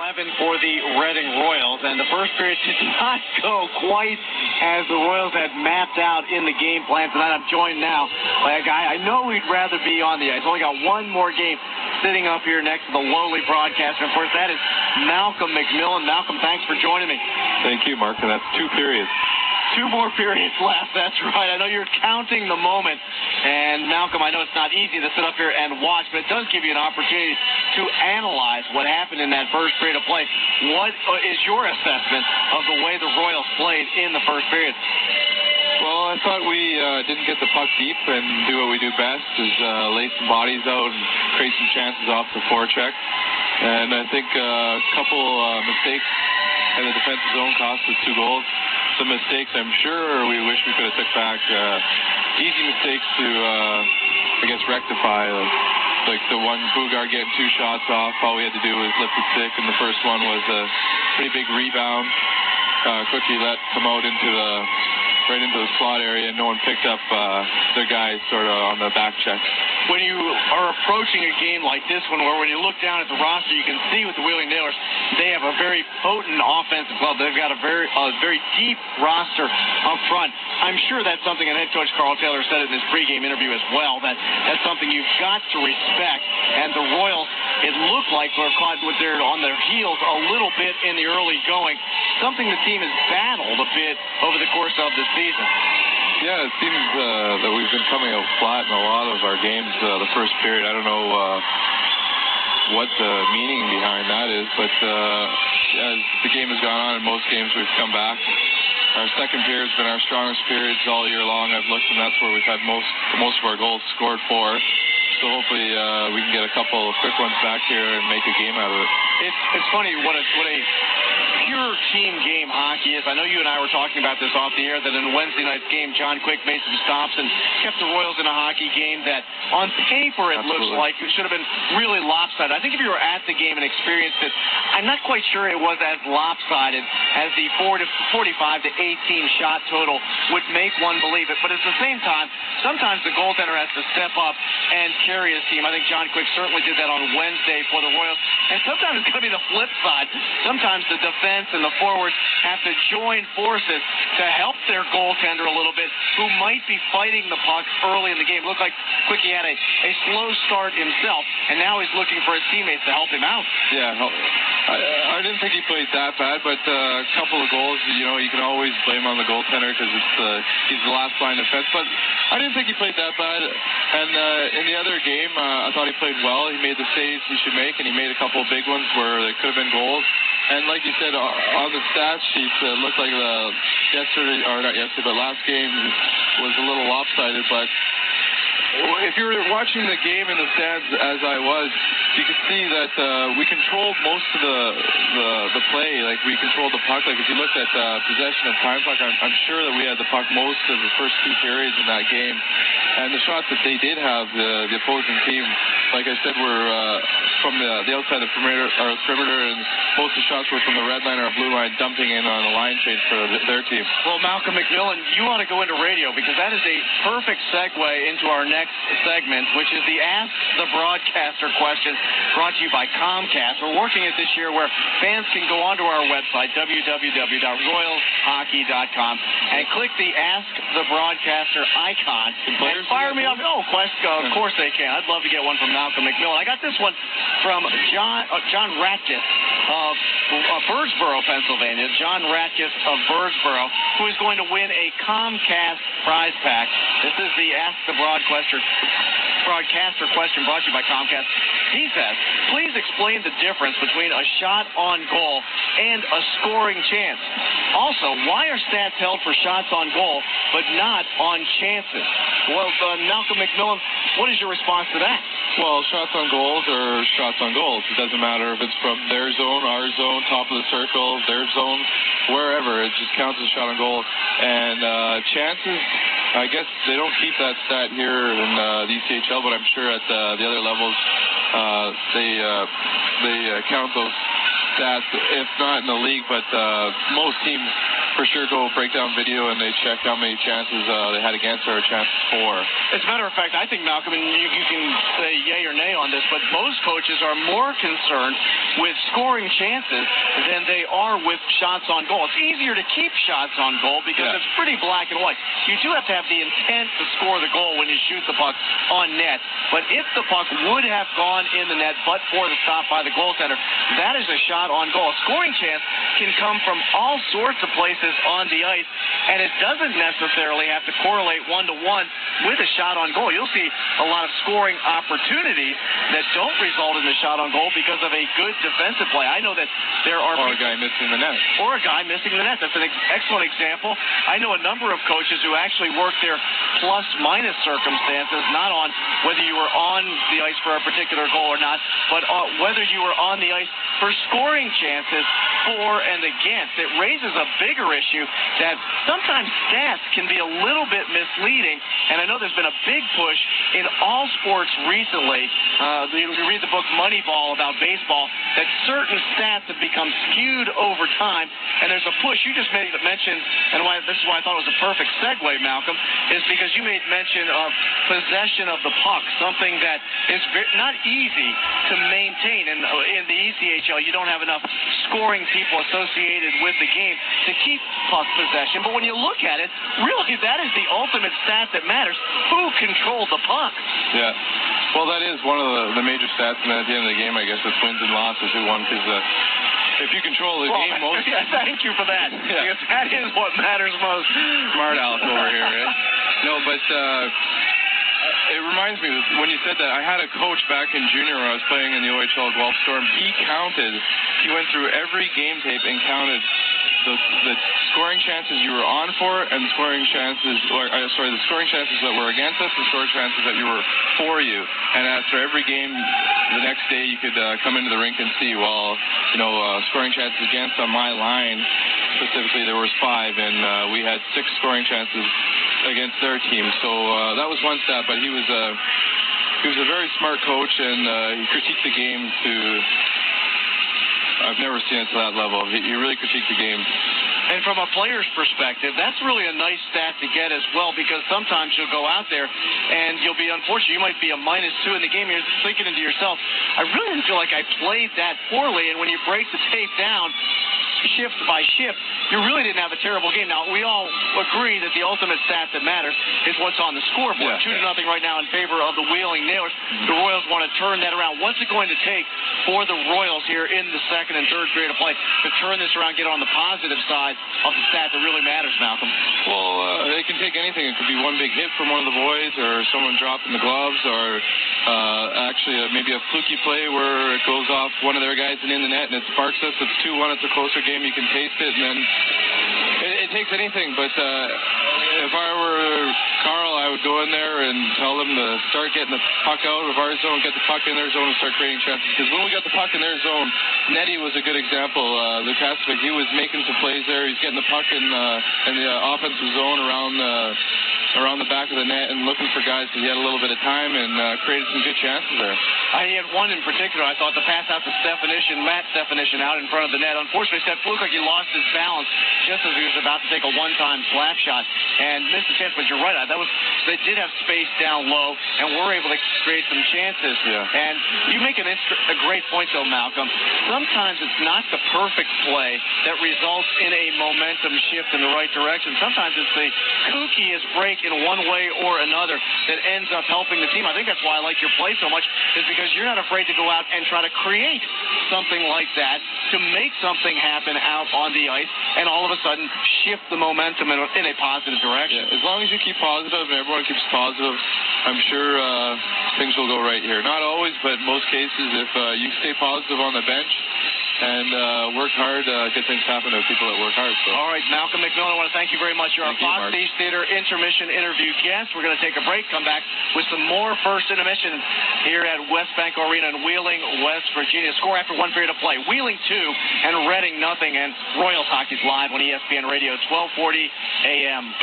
11 for the Reading Royals, and the first period did not go quite as the Royals had mapped out in the game plan tonight. I'm joined now by a guy I know he'd rather be on the ice. Only got one more game sitting up here next to the lowly broadcaster. Of course, that is Malcolm MacMillan. Malcolm, thanks for joining me. Thank you, Mark, and that's 2 periods. 2 more periods left, that's right. I know you're counting the moment. And, Malcolm, I know it's not easy to sit up here and watch, but it does give you an opportunity to analyze what happened in that first period of play. What is your assessment of the way the Royals played in the first period? Well, I thought we didn't get the puck deep and do what we do best, is lay some bodies out and create some chances off the forecheck. And I think a couple mistakes in the defensive zone cost us 2 goals. Some mistakes I'm sure we wish we could have took back. Easy mistakes to, rectify. Like the one Bugard getting 2 shots off. All we had to do was lift the stick, and the first one was a pretty big rebound. Quickly let come out right into the slot area, and no one picked up their guys sort of on the back check. When you are approaching a game like this one, where when you look down at the roster, you can see with the Wheeling Nailers, they have a very potent offensive club. They've got a very deep roster up front. I'm sure that's something, and head coach Carl Taylor said it in his pregame interview as well, that's something you've got to respect. And the Royals, it looked like they're caught on their heels a little bit in the early going, something the team has battled a bit over the course of the season. Yeah, it seems that we've been coming out flat in a lot of our games the first period. I don't know what the meaning behind that is, but as the game has gone on, in most games we've come back. Our second period has been our strongest periods all year long. I've looked, and that's where we've had most of our goals scored for. So hopefully we can get a couple of quick ones back here and make a game out of it. It's funny what a pure team game hockey is. I know you and I were talking about this off the air, that in Wednesday night's game, John Quick made some stops and kept the Royals in a hockey game that on paper it looks like it should have been really lopsided. I think if you were at the game and experienced it, I'm not quite sure it was as lopsided as the 45 to 18 shot total would make one believe it. But at the same time, sometimes the goaltender has to step up and carry his team. I think John Quick certainly did that on Wednesday for the Royals. And sometimes it's going to be the flip side. Sometimes the defense and the forwards have to join forces to help their goaltender a little bit, who might be fighting the puck early in the game. It looked like Quickie had a slow start himself, and now he's looking for his teammates to help him out. Yeah, I didn't think he played that bad, but a couple of goals, you can always blame on the goaltender because he's the last line defense. But I didn't think he played that bad. And in the other game, I thought he played well. He made the saves he should make, and he made a couple of big ones where they could have been goals. And like you said, on the stats sheet, it looked like last game was a little lopsided. But if you were watching the game in the stands as I was, you could see that we controlled most of the play. Like, we controlled the puck. Like, if you looked at possession of time puck, I'm sure that we had the puck most of the first 2 periods in that game. And the shots that they did have, the opposing team, like I said, were from the outside of the perimeter, and most of the shots were from the red line or blue line, dumping in on a line change for their team. Well, Malcolm MacMillan, you want to go into radio, because that is a perfect segue into our next segment, which is the Ask the Broadcaster question, brought to you by Comcast. We're working it this year where fans can go onto our website, www.royalshockey.com, and click the Ask the Broadcaster icon. And fire me up. Oh, of course they can. I'd love to get one from Malcolm MacMillan. I got this one from John Ratkiss of Birdsboro, Pennsylvania. John Ratkiss of Birdsboro, who is going to win a Comcast prize pack. This is the Ask the Broadcaster question brought to you by Comcast. He says, please explain the difference between a shot on goal and a scoring chance. Also, why are stats held for shots on goal but not on chances? Well, Malcolm MacMillan, what is your response to that? Well, shots on goals are shots on goals. It doesn't matter if it's from their zone, our zone, top of the circle, their zone, wherever. It just counts as a shot on goal. And chances, I guess they don't keep that stat here in the ECHL, but I'm sure at the other levels they count those stats, if not in the league, but most teams for sure go break down video and they check how many chances they had against or chances for. As a matter of fact, I think, Malcolm, and you can say yay or nay on this, but most coaches are more concerned with scoring chances than they are with shots on goal. It's easier to keep shots on goal because it's pretty black and white. You do have to have the intent to score the goal when you shoot the puck on net. But if the puck would have gone in the net but for the stop by the goaltender, that is a shot on goal. A scoring chance can come from all sorts of places on the ice, and it doesn't necessarily have to correlate one-to-one with a shot on goal. You'll see a lot of scoring opportunities that don't result in a shot on goal because of a good defensive play. I know that there are... Or a guy missing the net. Or a guy missing the net. That's an excellent example. I know a number of coaches who actually work their plus-minus circumstances, not on whether you were on the ice for a particular goal or not, but whether you were on the ice for scoring chances for and against. It raises a bigger issue that sometimes stats can be a little bit misleading, and I know there's been a big push in all sports recently. You read the book Moneyball about baseball, that certain stats have become skewed over time, and there's a push. You just made mention, and this is why I thought it was a perfect segue, Malcolm, is because you made mention of possession of the puck, something that is not easy to maintain. And in the ECHL, you don't have enough scoring people associated with the game to keep puck possession. But when you look at it, really that is the ultimate stat that matters. Who controlled the puck? Yeah. Well, that is one of the major stats, and at the end of the game, I guess it's wins and losses who won, because if you control the game most... Yeah, thank you for that. Yeah. Because that is what matters most. Smart Alex over here, right? No, but it reminds me, when you said that, I had a coach back in junior when I was playing in the OHL Guelph Storm. He went through every game tape and counted the scoring chances you were on for and the scoring chances, the scoring chances that were against us and scoring chances that you were for you. And after every game, the next day you could come into the rink and see, scoring chances against on my line, specifically there was 5, and we had 6 scoring chances against their team. So that was one stat, but he was a very smart coach, and he critiqued the game to... I've never seen it to that level. He really critiqued the game. And from a player's perspective, that's really a nice stat to get as well, because sometimes you'll go out there and you'll be unfortunate. You might be a -2 in the game. You're thinking into yourself, I really didn't feel like I played that poorly. And when you break the tape down shift by shift, you really didn't have a terrible game. Now, we all agree that the ultimate stat that matters is what's on the scoreboard. 2-0 right now in favor of the Wheeling Nailers. The Royals want to turn that around. What's it going to take for the Royals here in the second and third period of play to turn this around, get on the positive side of the stat that really matters, Malcolm? Well, it can take anything. It could be one big hit from one of the boys, or someone dropping the gloves, or maybe a fluky play where it goes off one of their guys and in the net and it sparks us. It's 2-1. It's a closer game. You can taste it, and then it takes anything. But if I were Carl, I would go in there and tell them to start getting the puck out of our zone, get the puck in their zone, and start creating chances. Because when we got the puck in their zone, Nettie was a good example. Lukasevich, he was making some plays there. He's getting the puck in the offensive zone around the back of the net and looking for guys, because he had a little bit of time and created some good chances there. He had one in particular. I thought the pass out to Matt Stefanition out in front of the net. Unfortunately, Steph looked like he lost his balance just as he was about to take a one-time slap shot and missed the chance. But you're right, they did have space down low and were able to create some chances. Yeah. And you make a great point, though, Malcolm. Sometimes it's not the perfect play that results in a momentum shift in the right direction. Sometimes it's the kookiest break in one way or another that ends up helping the team. I think that's why I like your play so much, is because you're not afraid to go out and try to create something like that to make something happen out on the ice and all of a sudden shift the momentum in a positive direction. Yeah, as long as you keep positive and everyone keeps positive, I'm sure things will go right here. Not always, but most cases, if you stay positive on the bench and work hard, good things happen to people that work hard. So. All right, Malcolm MacMillan, I want to thank you very much. You're our Fox East Theater intermission interview guest. We're going to take a break, come back with some more first intermission here at West Bank Arena in Wheeling, West Virginia. Score after one period of play. Wheeling 2 and Reading 0. And Royals Hockey's live on ESPN Radio, 1240 a.m.